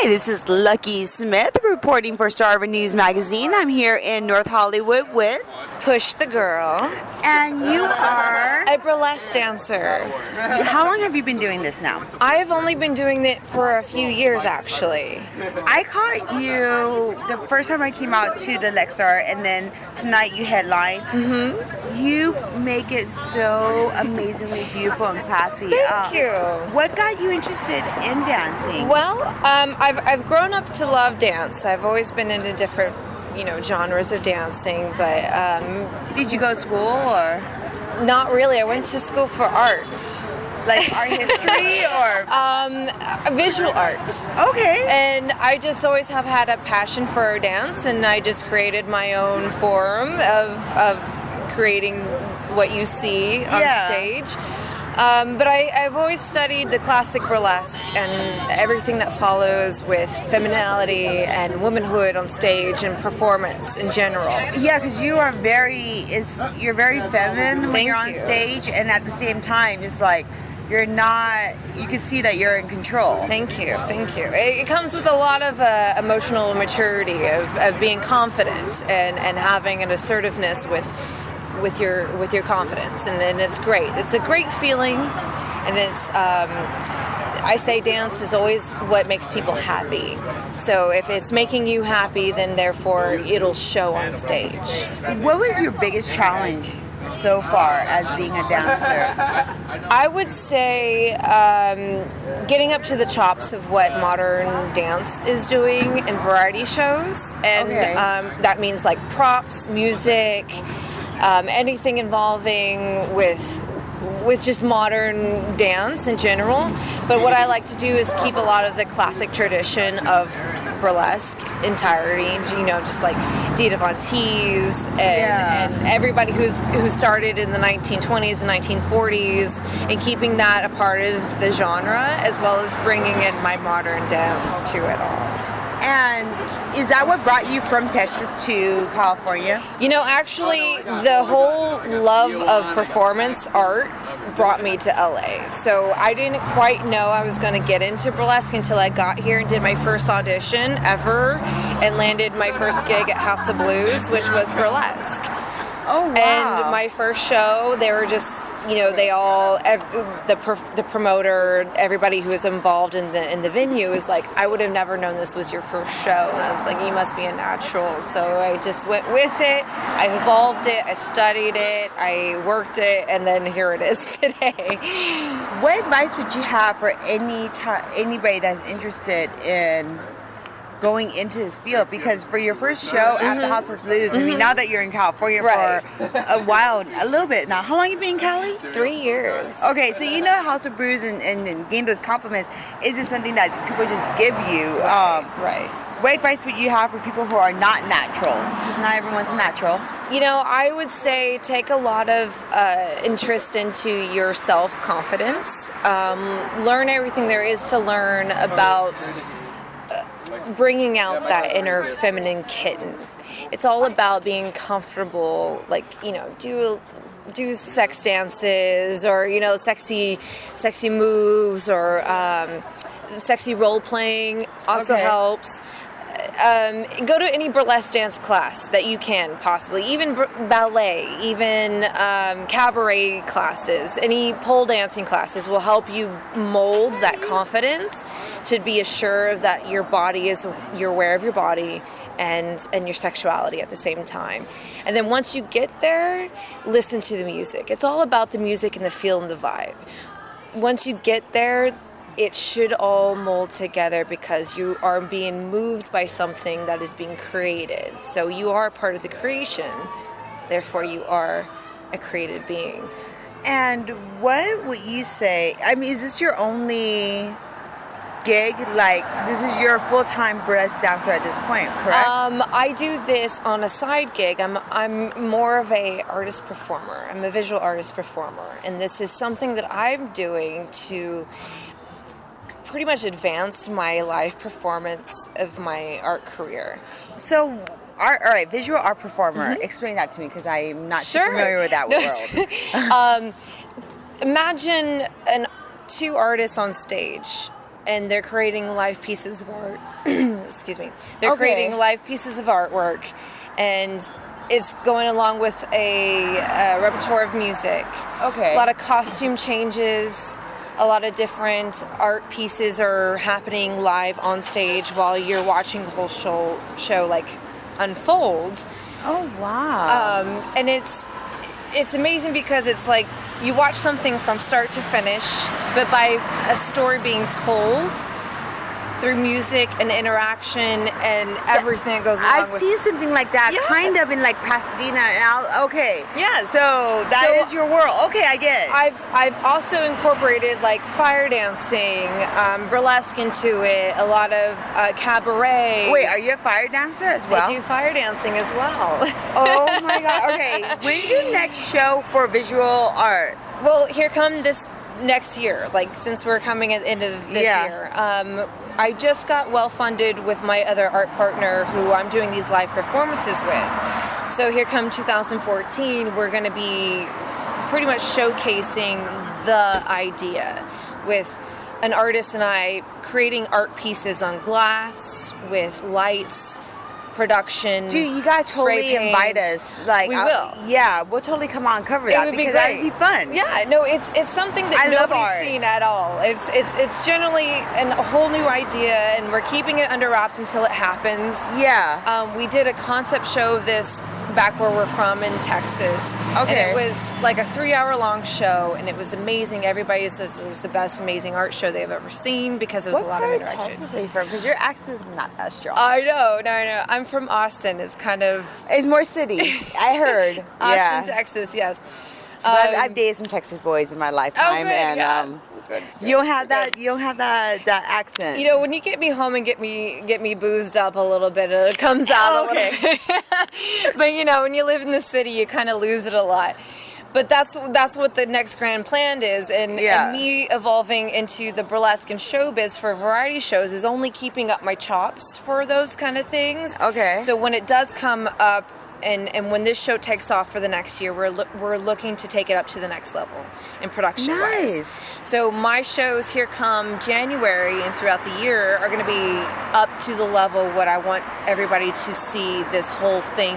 Hi, this is Lucky Smith reporting for Starver News Magazine. I'm here in North Hollywood with... Push the Girl. And you are... A burlesque dancer. How long have you been doing this now? I've only been doing it for a few years, actually. I caught you the first time I came out to the Lexar, and then tonight you headline. Mm-hmm. You make it so amazingly beautiful and classy. Thank you. What got you interested in dancing? Well, I've grown up to love dance. I've always been into different, genres of dancing, but did you go to school or? Not really. I went to school for art. Like art history or? Visual arts. Okay. And I just always have had a passion for dance, and I just created my own form of creating what you see on stage. But I've always studied the classic burlesque and everything that follows with femininity and womanhood on stage and performance in general. Yeah, because you are you're very feminine when you're on you. stage, and at the same time, it's like you're not. You can see that you're in control. Thank you. It comes with a lot of emotional maturity of being confident and having an assertiveness with your confidence, and it's great. It's a great feeling, and it's I say dance is always what makes people happy. So if it's making you happy, then therefore it'll show on stage. What was your biggest challenge so far as being a dancer? I would say getting up to the chops of what modern dance is doing in variety shows, and that means like props, music, anything involving with just modern dance in general. But what I like to do is keep a lot of the classic tradition of burlesque entirety, just like Dita Von Teese and everybody who started in the 1920s and 1940s, and keeping that a part of the genre, as well as bringing in my modern dance to it all. And is that what brought you from Texas to California? Actually, the whole love of performance art brought me to LA. So I didn't quite know I was going to get into burlesque until I got here and did my first audition ever and landed my first gig at House of Blues, which was burlesque. Oh, wow. And my first show, they were just, they all, the promoter, everybody who was involved in the venue was like, I would have never known this was your first show. And I was like, you must be a natural. So I just went with it. I evolved it. I studied it. I worked it. And then here it is today. What advice would you have for anybody that's interested in going into this field? Because for your first show at the House of Blues, I mean, now that you're in California for a while, a little bit now. How long have you been in Cali? 3 years. Okay, so you know House of Blues and gain those compliments. Is it something that people just give you? Right. What advice would you have for people who are not naturals? Because not everyone's a natural. I would say take a lot of interest into your self-confidence. Learn everything there is to learn about bringing out that inner feminine kitten. It's all about being comfortable, do sex dances or sexy moves or sexy role playing also helps. Go to any burlesque dance class that you can possibly, even ballet, even cabaret classes, any pole dancing classes will help you mold that confidence to be assured that you're aware of your body and your sexuality at the same time. And then once you get there, listen to the music. It's all about the music and the feel and the vibe. Once you get there, it should all mold together because you are being moved by something that is being created. So you are part of the creation, therefore you are a created being. And what would you say, is this your only gig? This is your full-time burlesque dancer at this point, correct? I do this on a side gig. I'm more of a artist performer. I'm a visual artist performer, and this is something that I'm doing to pretty much advanced my live performance of my art career. So, all right, visual art performer. Explain that to me because I'm not too familiar with that world. Imagine two artists on stage and they're creating live pieces of art. Excuse me. They're Okay. creating live pieces of artwork, and it's going along with a repertoire of music. Okay. A lot of costume changes. A lot of different art pieces are happening live on stage while you're watching the whole show like unfold. Oh wow. And it's amazing because it's like you watch something from start to finish, but by a story being told through music and interaction and everything that goes along I've with. seen something like that, Yeah. kind of in like Pasadena, and okay. Yes. So that is So- your world. Okay, I get it. I've also incorporated like fire dancing, burlesque into it, a lot of cabaret. Wait, are you a fire dancer as well? I do fire dancing as well. Oh my god. Okay. When's your next show for visual art? Well, here come this next year, like since we're coming at the end of this Yeah. year. I just got well funded with my other art partner who I'm doing these live performances with. So here come 2014, we're going to be pretty much showcasing the idea with an artist and I creating art pieces on glass with lights, production. Dude, you guys spray totally invite paints. us. Like We will. Yeah, we'll totally come on and cover It that would be because great. that'd be fun. Yeah, no, it's something that I love nobody's art. seen at all. It's generally a whole new idea, and we're keeping it under wraps until it happens. Yeah. We did a concept show of this back where we're from in Texas. Okay. And it was like a 3-hour-long show, and it was amazing. Everybody says it was the best amazing art show they've ever seen because it was What a lot part of of interaction. Texas are you from? Because your accent's not that strong. I know, no. I'm from Austin. It's kind of It's more city. I heard. Austin, Yeah. Texas, yes. I've dated some Texas boys in my lifetime, good, and yeah. Good. you don't have that. You don't have that accent. You know, when you get me home and get me boozed up a little bit, it comes out a little bit. But you know, when you live in the city, you kind of lose it a lot. But that's what the next grand plan is, and me evolving into the burlesque and showbiz for variety shows is only keeping up my chops for those kind of things. Okay. So when it does come up, and when this show takes off for the next year, we're looking to take it up to the next level in production wise. Nice. So my shows here come January and throughout the year are going to be up to the level what I want everybody to see this whole thing,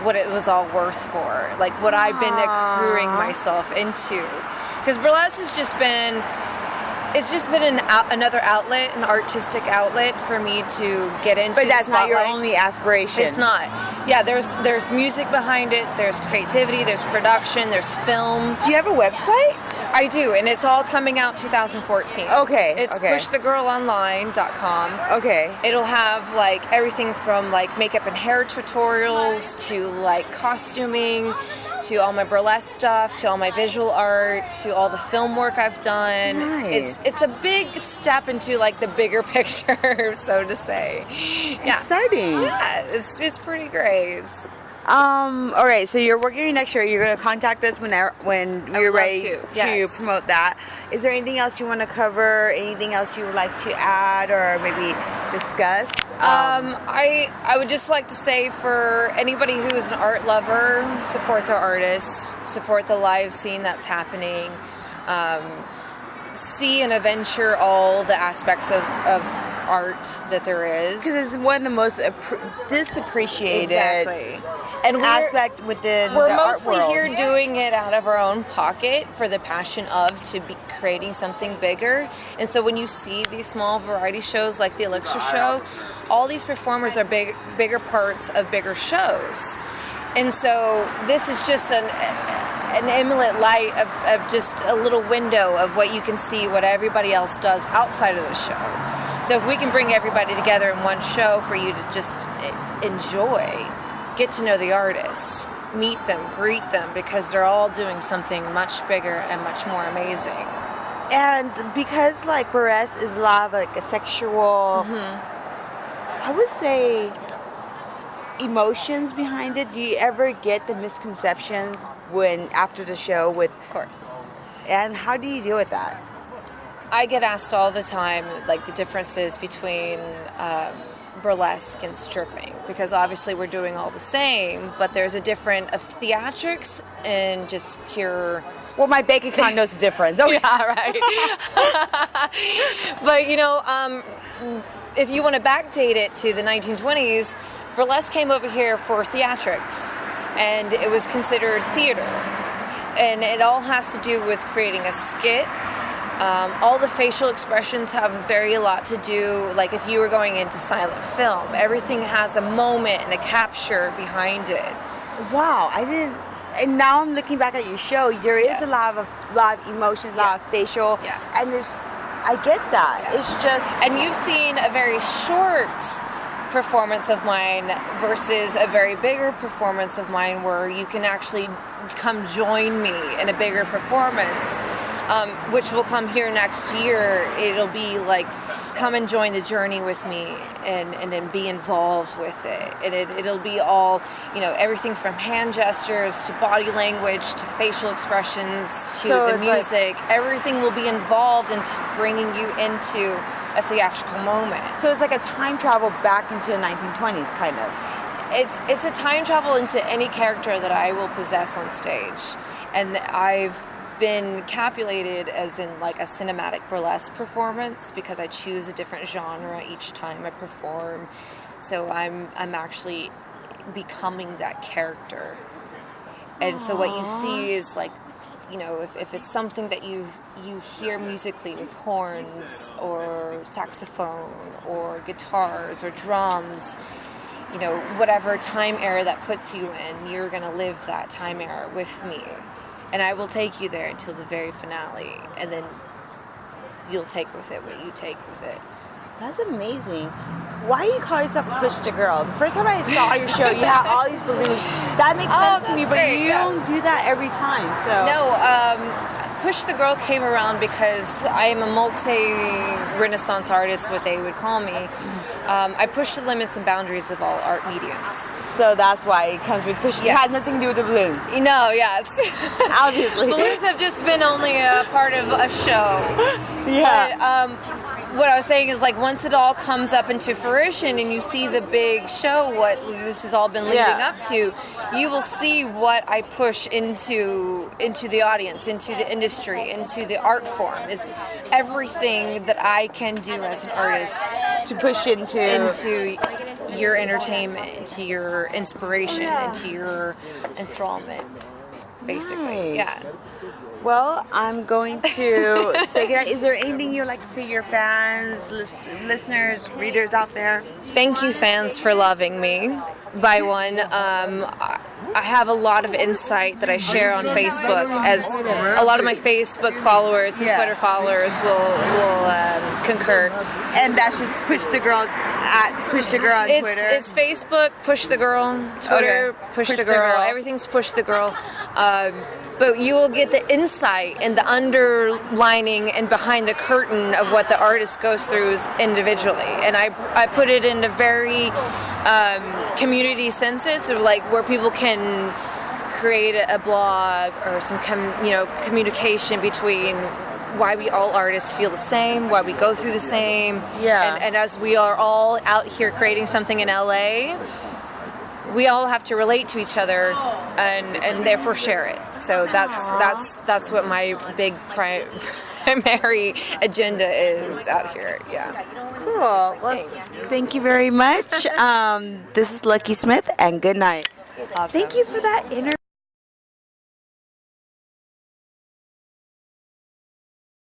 what it was all worth for, like what I've been accruing myself into. Because burlesque has just been, it's just been another outlet, an artistic outlet for me to get into. But that's the not your spotlight. only aspiration. It's not. Yeah, there's music behind it, there's creativity, there's production, there's film. Do you have a website? I do, and it's all coming out 2014. Okay, It's okay. pushthegirlonline.com. Okay. It'll have like everything from like makeup and hair tutorials to like costuming to all my burlesque stuff to all my visual art to all the film work I've done. Nice. It's a big step into like the bigger picture, so to say. Yeah. Exciting. Yeah, it's pretty great. All right, so you're working next year. You're going to contact us when I you're would love ready to, yes. promote that. Is there anything else you want to cover? Anything else you would like to add or maybe discuss? I would just like to say for anybody who is an art lover, support their artists, support the live scene that's happening. See and adventure all the aspects of art that there is. Because it's one of the most disappreciated Exactly. And aspect within we're the art mostly world. here doing it out of our own pocket for the passion of to be creating something bigger. And so when you see these small variety shows like the Elixir Show, all these performers are bigger parts of bigger shows. And so this is just an eminent light of just a little window of what you can see, what everybody else does outside of the show. So if we can bring everybody together in one show for you to just enjoy, get to know the artists, meet them, greet them, because they're all doing something much bigger and much more amazing. And because like burlesque is a lot of like a sexual, I would say emotions behind it. Do you ever get the misconceptions when after the show with, Of course. and how do you deal with that? I get asked all the time, like the differences between burlesque and stripping, because obviously we're doing all the same, but there's a different of theatrics and just pure Well, my bank account knows the difference. Okay. Yeah, right. But if you want to backdate it to the 1920s, burlesque came over here for theatrics, and it was considered theater. And it all has to do with creating a skit. All the facial expressions have a lot to do, like if you were going into silent film, everything has a moment and a capture behind it. Wow, I didn't. And now I'm looking back at your show. There is a lot of emotions, a lot of facial, and I get that. It's just. And you've seen a very short performance of mine versus a very bigger performance of mine, where you can actually come join me in a bigger performance, which will come here next year. It'll be like, come and join the journey with me and then be involved with it. And it'll be all, everything from hand gestures to body language to facial expressions to the music. Everything will be involved into bringing you into a theatrical moment. So it's like a time travel back into the 1920s, kind of. It's a time travel into any character that I will possess on stage. And I've been capulated as in like a cinematic burlesque performance because I choose a different genre each time I perform. So I'm actually becoming that character. And so what you see is like, if it's something that you hear musically with horns or saxophone or guitars or drums, whatever time era that puts you in, you're going to live that time era with me. And I will take you there until the very finale, and then you'll take with it what you take with it. That's amazing. Why do you call yourself Push the Girl? The first time I saw your show, you had all these balloons. That makes sense to me, but great. you don't do that every time. So No, Push the Girl came around because I am a multi-Renaissance artist, what they would call me. I push the limits and boundaries of all art mediums. So that's why it comes with push. It has nothing to do with the balloons. No, yes. Obviously. Balloons have just been only a part of a show. Yeah. But, what I was saying is, like, once it all comes up into fruition and you see the big show, what this has all been leading up to, you will see what I push into the audience, into the industry, into the art form. Is everything that I can do as an artist to push into your entertainment, into your inspiration, into your enthrallment, basically. Nice. Yeah. Well, I'm going to say goodnight. Is there anything you'd like to say to your fans, listeners, readers out there? Thank you, fans, for loving me. By one, I have a lot of insight that I share on Facebook, as a lot of my Facebook followers and Twitter followers will concur. And that's just Push the Girl at Push the Girl on Twitter. It's Facebook, Push the Girl, Twitter, Push the Girl. Everything's Push the Girl. But you will get the insight and the underlining and behind the curtain of what the artist goes through individually. And I put it in a very community census of like where people can create a blog or some communication between why we all artists feel the same, why we go through the same. Yeah. And as we are all out here creating something in LA, we all have to relate to each other and therefore share it. So that's what my big primary agenda is out here. Yeah. Cool. Well, thank you very much. This is Lucky Smith, and good night. Awesome. Thank you for that interview.